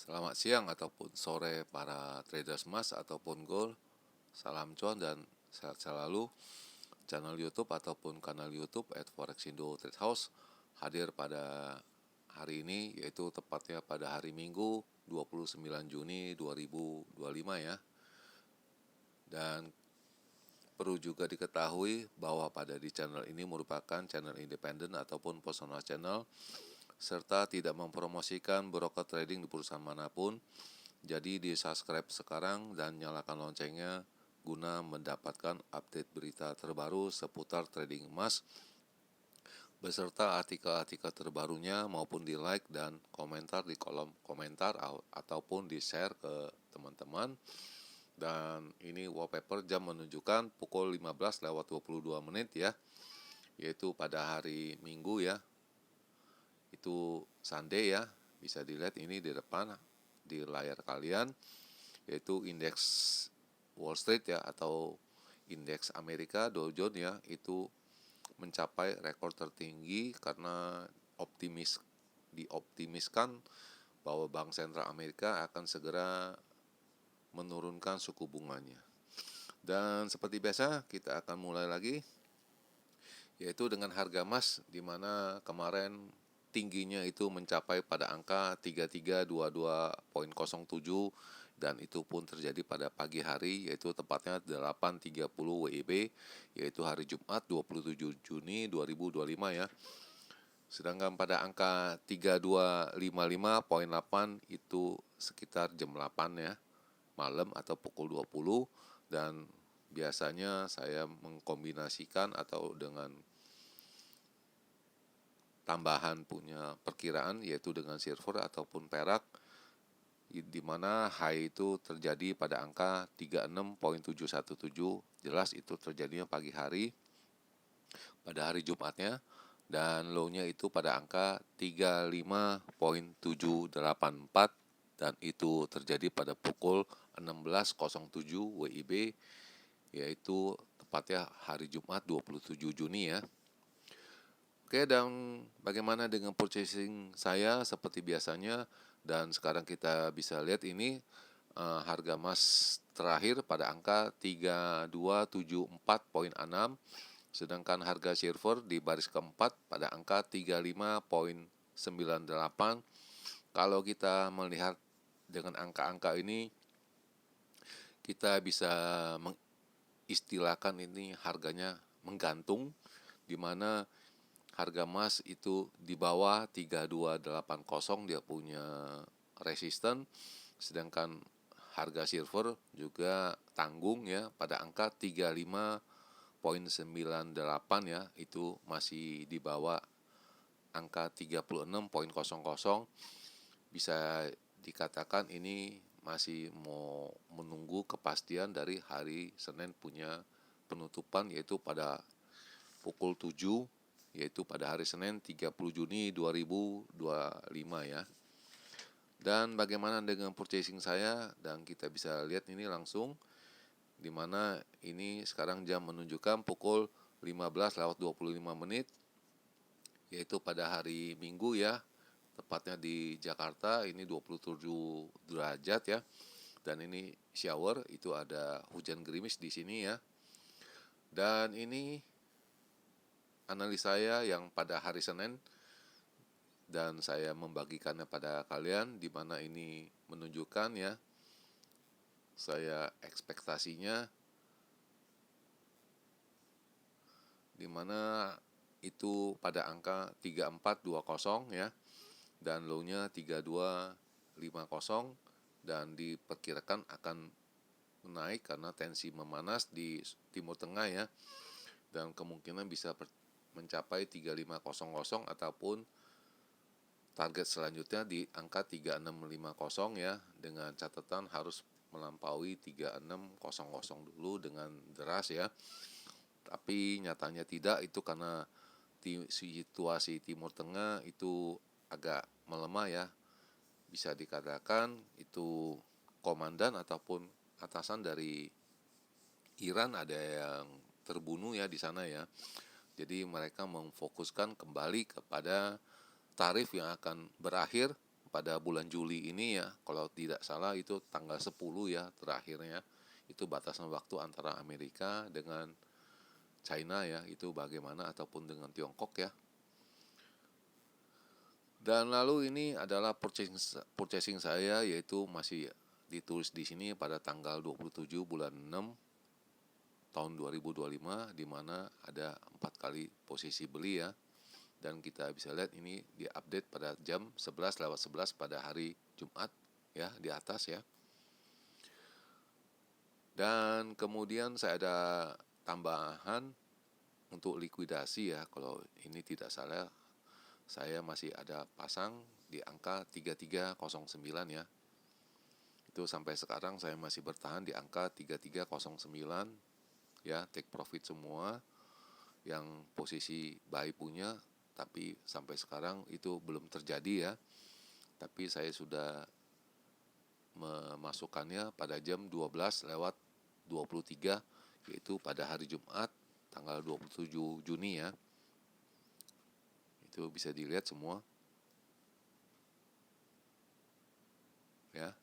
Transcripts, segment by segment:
Selamat siang ataupun sore para traders emas ataupun gold. Salam cuan dan sehat selalu. Channel YouTube ataupun kanal YouTube @forexindo Trade House hadir pada hari ini, yaitu tepatnya pada hari Minggu 29 Juni 2025 ya. Dan perlu juga diketahui bahwa pada di channel ini merupakan channel independen ataupun personal channel, serta tidak mempromosikan broker trading di perusahaan manapun. Jadi di subscribe sekarang dan nyalakan loncengnya guna mendapatkan update berita terbaru seputar trading emas beserta artikel-artikel terbarunya, maupun di like dan komentar di kolom komentar ataupun di share ke teman-teman. Dan ini wallpaper jam menunjukkan pukul 15:22 ya, yaitu pada hari Minggu ya, itu Sunday ya. Bisa dilihat ini di depan di layar kalian, yaitu indeks Wall Street ya, atau indeks Amerika Dow Jones ya, itu mencapai rekor tertinggi karena dioptimiskan bahwa Bank Sentral Amerika akan segera menurunkan suku bunganya. Dan seperti biasa kita akan mulai lagi, yaitu dengan harga emas, di mana kemarin tingginya itu mencapai pada angka 3322,07, dan itu pun terjadi pada pagi hari, yaitu tepatnya 8.30 WIB, yaitu hari Jumat 27 Juni 2025 ya. Sedangkan pada angka 3255,8 itu sekitar jam 8 ya, malam atau pukul 20. Dan biasanya saya mengkombinasikan atau dengan tambahan punya perkiraan, yaitu dengan silver ataupun perak, di mana high itu terjadi pada angka 36,717. Jelas itu terjadinya pagi hari pada hari Jumatnya, dan low-nya itu pada angka 35,784, dan itu terjadi pada pukul 16.07 WIB, yaitu tepatnya hari Jumat 27 Juni ya. Oke, dan bagaimana dengan purchasing saya seperti biasanya. Dan sekarang kita bisa lihat ini harga emas terakhir pada angka 3274,6, sedangkan harga silver di baris keempat pada angka 35,98. Kalau kita melihat dengan angka-angka ini, kita bisa mengistilahkan ini harganya menggantung, di mana harga emas itu di bawah 3280 dia punya resisten, sedangkan harga silver juga tanggung ya pada angka 35,98 ya, itu masih di bawah angka 36,00. Bisa dikatakan ini masih mau menunggu kepastian dari hari Senin punya penutupan, yaitu pada pukul 7, yaitu pada hari Senin 30 Juni 2025 ya. Dan bagaimana dengan purchasing saya, dan kita bisa lihat ini langsung, di mana ini sekarang jam menunjukkan pukul 15:25, yaitu pada hari Minggu ya, tepatnya di Jakarta ini 27 derajat ya. Dan ini shower, itu ada hujan gerimis di sini ya. Dan ini analisa saya yang pada hari Senin, dan saya membagikannya pada kalian, di mana ini menunjukkan ya, saya ekspektasinya di mana itu pada angka 3420 ya, dan low-nya 3250, dan diperkirakan akan menaik karena tensi memanas di Timur Tengah ya, dan kemungkinan bisa mencapai 3500 ataupun target selanjutnya di angka 3650 ya, dengan catatan harus melampaui 3600 dulu dengan deras ya. Tapi nyatanya tidak, itu karena situasi Timur Tengah itu agak melemah ya. Bisa dikatakan itu komandan ataupun atasan dari Iran ada yang terbunuh ya di sana ya. Jadi mereka memfokuskan kembali kepada tarif yang akan berakhir pada bulan Juli ini ya, kalau tidak salah itu tanggal 10 ya terakhirnya. Itu batasan waktu antara Amerika dengan China ya, itu bagaimana, ataupun dengan Tiongkok ya. Dan lalu ini adalah purchasing saya, yaitu masih ditulis di sini pada tanggal 27 bulan 6 tahun 2025, di mana ada 4 kali posisi beli ya. Dan kita bisa lihat ini diupdate pada jam 11:11 pada hari Jumat ya, di atas ya. Dan kemudian saya ada tambahan untuk likuidasi ya. Kalau ini tidak salah, saya masih ada pasang di angka 3309 ya. Itu sampai sekarang saya masih bertahan di angka 3309 ya, take profit semua yang posisi buy punya, tapi sampai sekarang itu belum terjadi ya. Tapi saya sudah memasukkannya pada jam 12:23, yaitu pada hari Jumat tanggal 27 Juni ya. Itu bisa dilihat semua ya.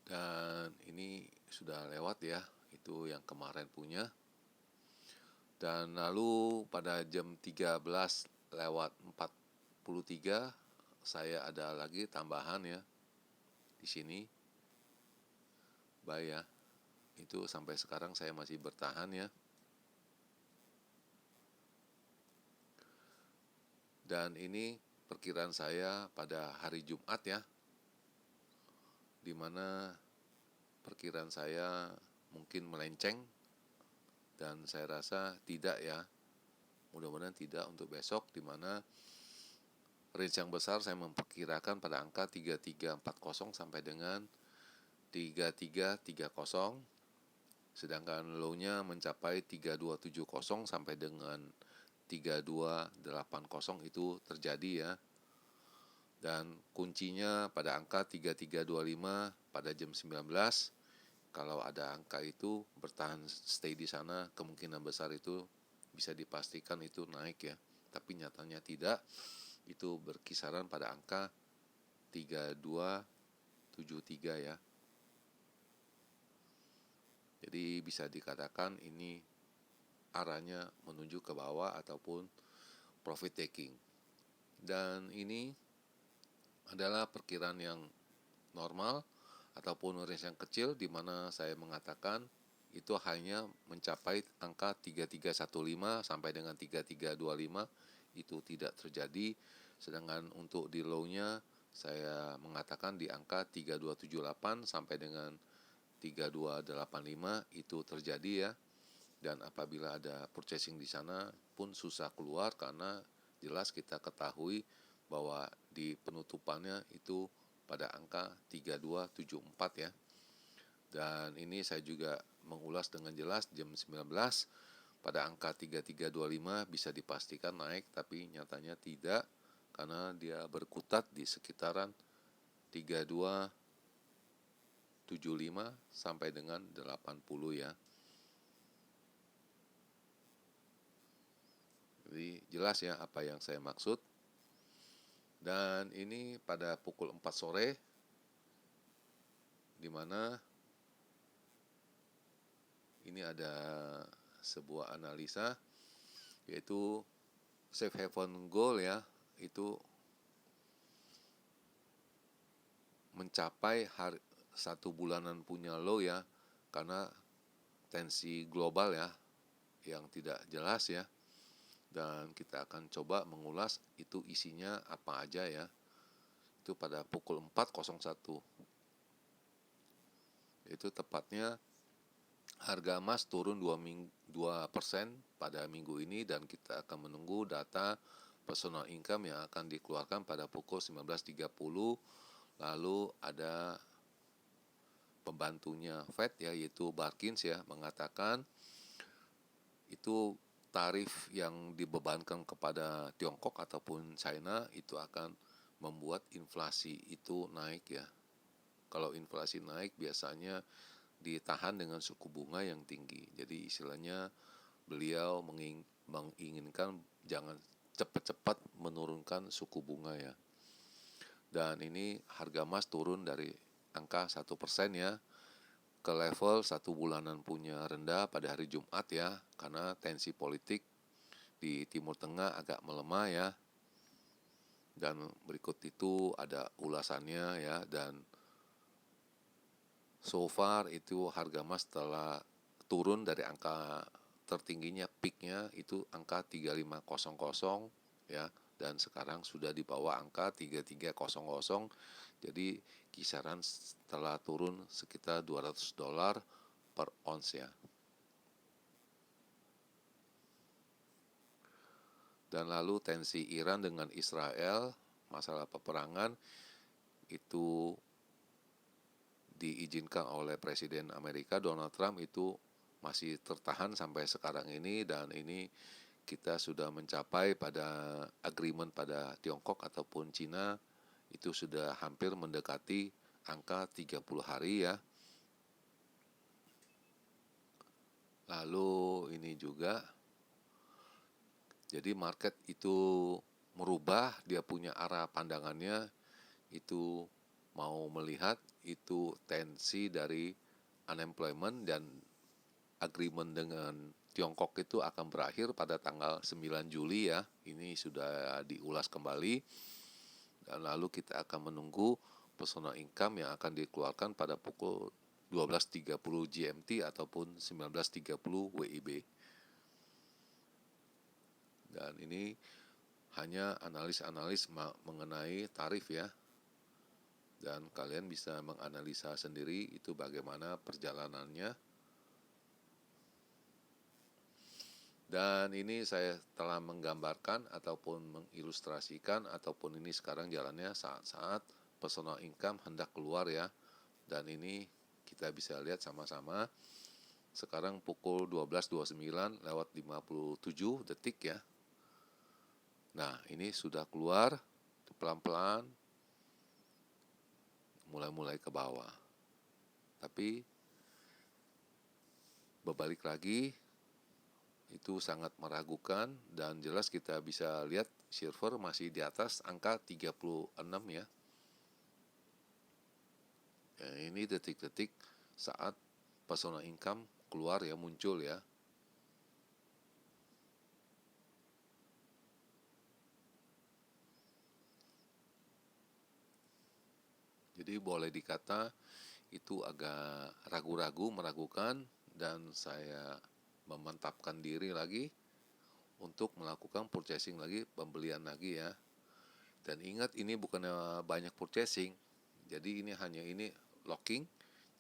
Dan ini sudah lewat ya, itu yang kemarin punya. Dan lalu pada jam 13:43 saya ada lagi tambahan ya di sini buy ya. Itu sampai sekarang saya masih bertahan ya. Dan ini perkiraan saya pada hari Jumat ya, dimana perkiraan saya mungkin melenceng, dan saya rasa tidak ya, mudah-mudahan tidak untuk besok, dimana range yang besar saya memperkirakan pada angka 3340 sampai dengan 3330, sedangkan low-nya mencapai 3270 sampai dengan 3280 itu terjadi ya. Dan kuncinya pada angka 3325 pada jam 19. Kalau ada angka itu bertahan stay di sana, kemungkinan besar itu bisa dipastikan itu naik ya. Tapi nyatanya tidak, itu berkisaran pada angka 3273 ya. Jadi bisa dikatakan ini arahnya menuju ke bawah ataupun profit taking. Dan ini adalah perkiraan yang normal ataupun range yang kecil, di mana saya mengatakan itu hanya mencapai angka 3315 sampai dengan 3325 itu tidak terjadi. Sedangkan untuk di low-nya saya mengatakan di angka 3278 sampai dengan 3285 itu terjadi ya. Dan apabila ada purchasing di sana pun susah keluar, karena jelas kita ketahui bahwa di penutupannya itu pada angka 3274 ya. Dan ini saya juga mengulas dengan jelas jam 19 pada angka 3325 bisa dipastikan naik, tapi nyatanya tidak, karena dia berkutat di sekitaran 3275 sampai dengan 80 ya. Jadi jelas ya apa yang saya maksud. Dan ini pada pukul 4 sore, di mana ini ada sebuah analisa, yaitu safe haven goal ya, itu mencapai satu bulanan punya low ya, karena tensi global ya yang tidak jelas ya. Dan kita akan coba mengulas itu isinya apa aja ya. Itu pada pukul 4:01. Itu tepatnya harga emas turun 2% pada minggu ini, dan kita akan menunggu data personal income yang akan dikeluarkan pada pukul 19.30. Lalu ada pembantunya Fed ya, yaitu Barkins ya, mengatakan itu tarif yang dibebankan kepada Tiongkok ataupun China itu akan membuat inflasi itu naik ya. Kalau inflasi naik biasanya ditahan dengan suku bunga yang tinggi. Jadi istilahnya beliau menginginkan jangan cepat-cepat menurunkan suku bunga ya. Dan ini harga emas turun dari angka 1% ya ke level 1 bulanan punya rendah pada hari Jumat ya, karena tensi politik di Timur Tengah agak melemah ya. Dan berikut itu ada ulasannya ya. Dan so far itu harga emas telah turun dari angka tertingginya, peaknya itu angka 3500 ya, dan sekarang sudah di bawah angka 3300. Jadi kisaran telah turun sekitar $200 per ons ya. Dan lalu tensi Iran dengan Israel, masalah peperangan itu diizinkan oleh Presiden Amerika Donald Trump itu masih tertahan sampai sekarang ini. Dan ini kita sudah mencapai pada agreement pada Tiongkok ataupun Cina itu sudah hampir mendekati angka 30 hari ya. Lalu ini juga, jadi market itu merubah dia punya arah pandangannya, itu mau melihat itu tensi dari unemployment dan agreement dengan Tiongkok itu akan berakhir pada tanggal 9 Juli ya. Ini sudah diulas kembali. Dan lalu kita akan menunggu personal income yang akan dikeluarkan pada pukul 12.30 GMT ataupun 19.30 WIB. Dan ini hanya analis-analis mengenai tarif ya. Dan kalian bisa menganalisa sendiri itu bagaimana perjalanannya. Dan ini saya telah menggambarkan ataupun mengilustrasikan ataupun ini sekarang jalannya saat-saat personal income hendak keluar ya. Dan ini kita bisa lihat sama-sama. Sekarang pukul 12.29 lewat 57 detik ya. Nah, ini sudah keluar pelan-pelan mulai ke bawah. Tapi berbalik lagi itu sangat meragukan dan jelas kita bisa lihat silver masih di atas angka 36 ya. Ya, ini detik-detik saat personal income keluar ya, muncul ya. Jadi boleh dikata itu agak ragu-ragu, meragukan, dan saya memantapkan diri lagi untuk melakukan purchasing lagi, pembelian lagi ya. Dan ingat ini bukannya banyak purchasing, jadi ini hanya ini locking,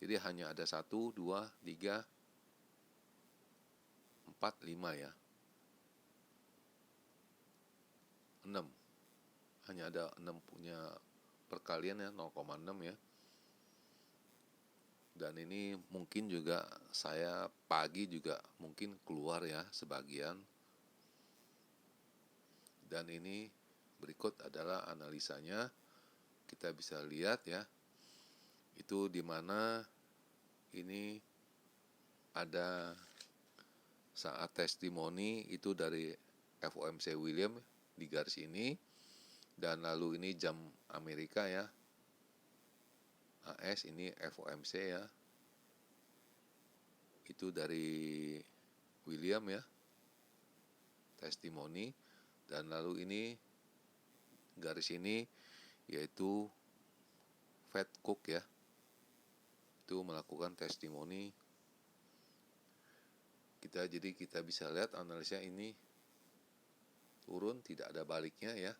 jadi hanya ada 1, 2, 3, 4, 5 ya, 6, hanya ada 6 punya perkalian ya, 0,6 ya. Dan ini mungkin juga saya pagi juga mungkin keluar ya sebagian. Dan ini berikut adalah analisanya. Kita bisa lihat ya, itu di mana ini ada saat testimoni itu dari FOMC William di garis ini. Dan lalu ini jam Amerika ya, AS ini FOMC ya, itu dari William ya, testimoni. Dan lalu ini garis ini yaitu Fed Cook ya, itu melakukan testimoni. Jadi kita bisa lihat analisnya ini turun, tidak ada baliknya ya.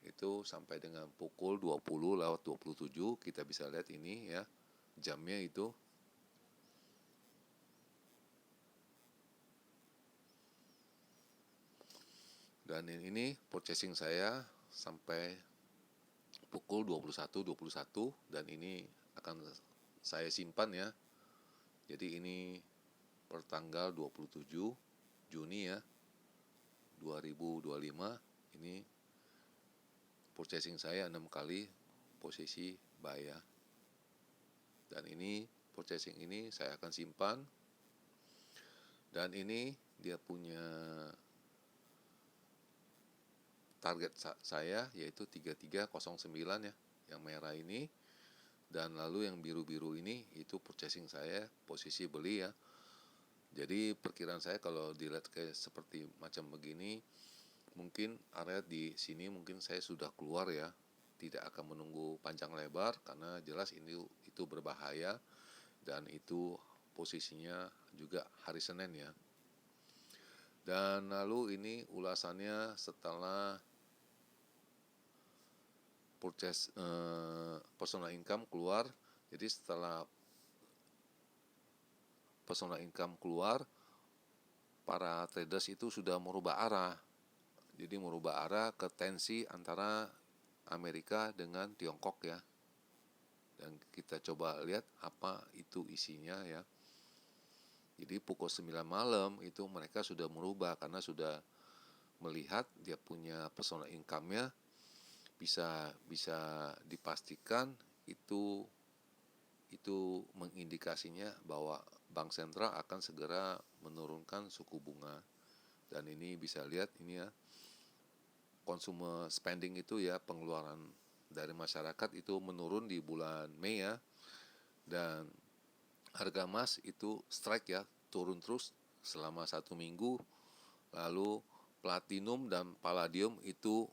Itu sampai dengan pukul 20 lewat 27 kita bisa lihat ini ya, jamnya itu. Dan ini purchasing saya sampai pukul 21.21 dan ini akan saya simpan ya. Jadi ini per tanggal 27 Juni ya 2025, ini purchasing saya 6 kali posisi buy ya. Dan ini purchasing ini saya akan simpan. Dan ini dia punya target saya yaitu 3309 ya, yang merah ini, dan lalu yang biru-biru ini itu purchasing saya, posisi beli ya. Jadi perkiraan saya kalau dilihat kayak seperti macam begini, mungkin area di sini mungkin saya sudah keluar ya, tidak akan menunggu panjang lebar karena jelas ini itu berbahaya, dan itu posisinya juga hari Senin ya. Dan lalu ini ulasannya setelah purchase personal income keluar. Jadi setelah personal income keluar, para traders itu sudah merubah arah. Jadi merubah arah ke tensi antara Amerika dengan Tiongkok ya. Dan kita coba lihat apa itu isinya ya. Jadi pukul 9 malam itu mereka sudah merubah karena sudah melihat dia punya personal income-nya bisa dipastikan itu mengindikasinya bahwa Bank Sentral akan segera menurunkan suku bunga. Dan ini bisa lihat ini ya, consumer spending itu ya, pengeluaran dari masyarakat itu menurun di bulan Mei ya. Dan harga emas itu strike ya, turun terus selama 1 minggu. Lalu platinum dan palladium itu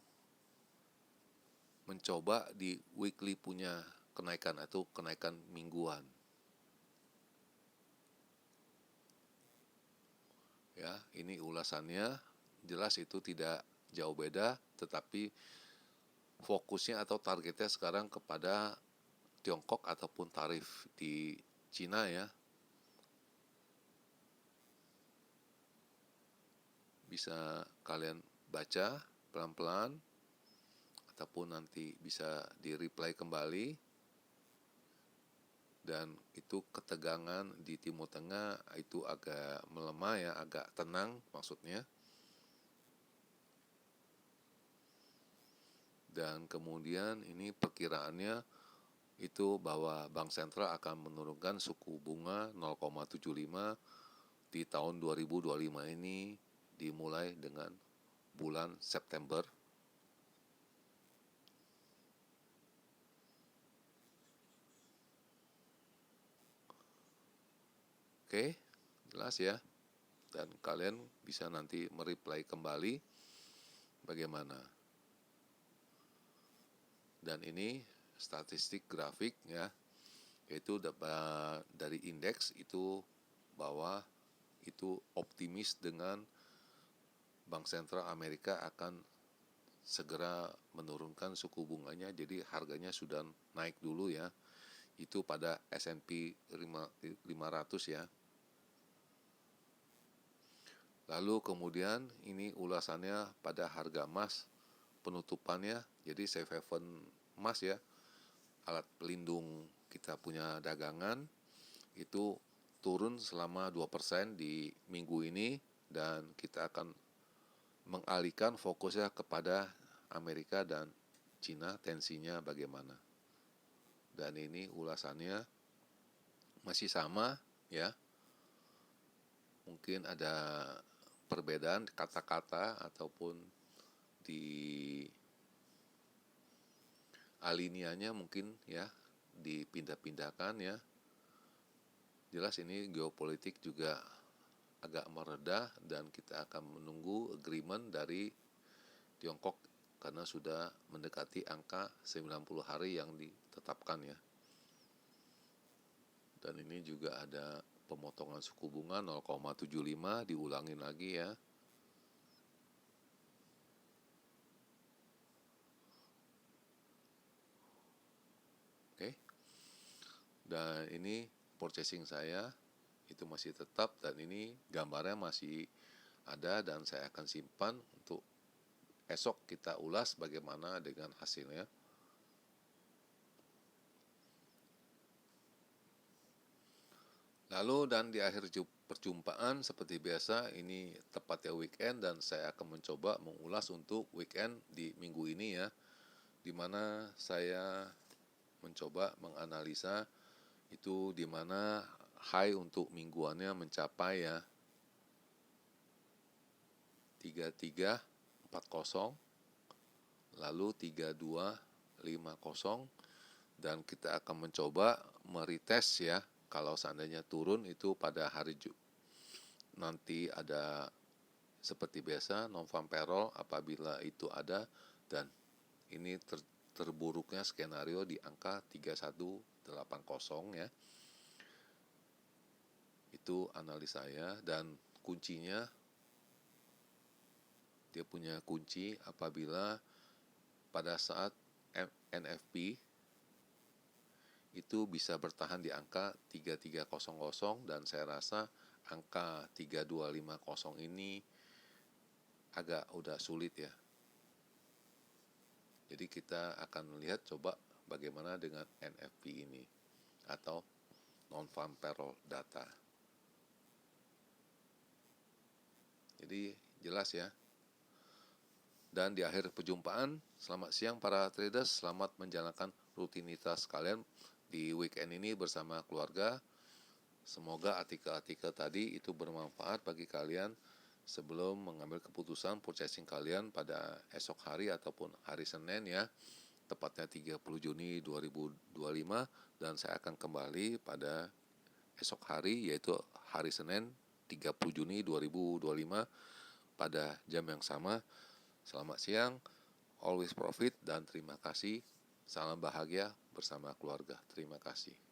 mencoba di weekly punya kenaikan atau kenaikan mingguan. Ya, ini ulasannya, jelas itu tidak jauh beda, tetapi fokusnya atau targetnya sekarang kepada Tiongkok ataupun tarif di Cina ya. Bisa kalian baca pelan-pelan ataupun nanti bisa di-reply kembali. Dan itu ketegangan di Timur Tengah itu agak melemah ya, agak tenang maksudnya. Dan kemudian ini perkiraannya itu bahwa Bank Sentral akan menurunkan suku bunga 0,75 di tahun 2025 ini dimulai dengan bulan September. Oke, jelas ya. Dan kalian bisa nanti mereply kembali bagaimana. Dan ini statistik grafik ya, yaitu dari indeks itu bahwa itu optimis dengan Bank Sentral Amerika akan segera menurunkan suku bunganya. Jadi harganya sudah naik dulu ya, itu pada S&P 500 ya. Lalu kemudian ini ulasannya pada harga emas penutupannya. Jadi safe haven emas ya, alat pelindung kita punya dagangan itu turun selama 2% di minggu ini, dan kita akan mengalihkan fokusnya kepada Amerika dan Cina, tensinya bagaimana. Dan ini ulasannya masih sama ya. Mungkin ada perbedaan kata-kata ataupun di alinianya mungkin ya dipindah-pindahkan ya. Jelas ini geopolitik juga agak mereda dan kita akan menunggu agreement dari Tiongkok karena sudah mendekati angka 90 hari yang ditetapkan ya. Dan ini juga ada pemotongan suku bunga 0,75 diulangin lagi ya. Oke. Dan ini purchasing saya itu masih tetap, dan ini gambarnya masih ada dan saya akan simpan untuk esok kita ulas bagaimana dengan hasilnya. Lalu dan di akhir perjumpaan seperti biasa ini tepatnya weekend, dan saya akan mencoba mengulas untuk weekend di minggu ini ya, dimana saya mencoba menganalisa itu dimana high untuk mingguannya mencapai ya 3340, lalu 3250, dan kita akan mencoba meretest ya, kalau seandainya turun itu pada hari nanti ada seperti biasa non-farm payroll apabila itu ada, dan ini terburuknya skenario di angka 3180 ya. Itu analis saya, dan kuncinya dia punya kunci apabila pada saat NFP itu bisa bertahan di angka 3300, dan saya rasa angka 3250 ini agak udah sulit ya. Jadi kita akan melihat coba bagaimana dengan NFP ini atau non-farm payroll data. Jadi jelas ya. Dan di akhir perjumpaan, selamat siang para traders, selamat menjalankan rutinitas kalian di weekend ini bersama keluarga. Semoga artikel-artikel tadi itu bermanfaat bagi kalian sebelum mengambil keputusan purchasing kalian pada esok hari ataupun hari Senin ya, tepatnya 30 Juni 2025, dan saya akan kembali pada esok hari yaitu hari Senin 30 Juni 2025 pada jam yang sama. Selamat siang, always profit, dan terima kasih. Salam bahagia bersama keluarga. Terima kasih.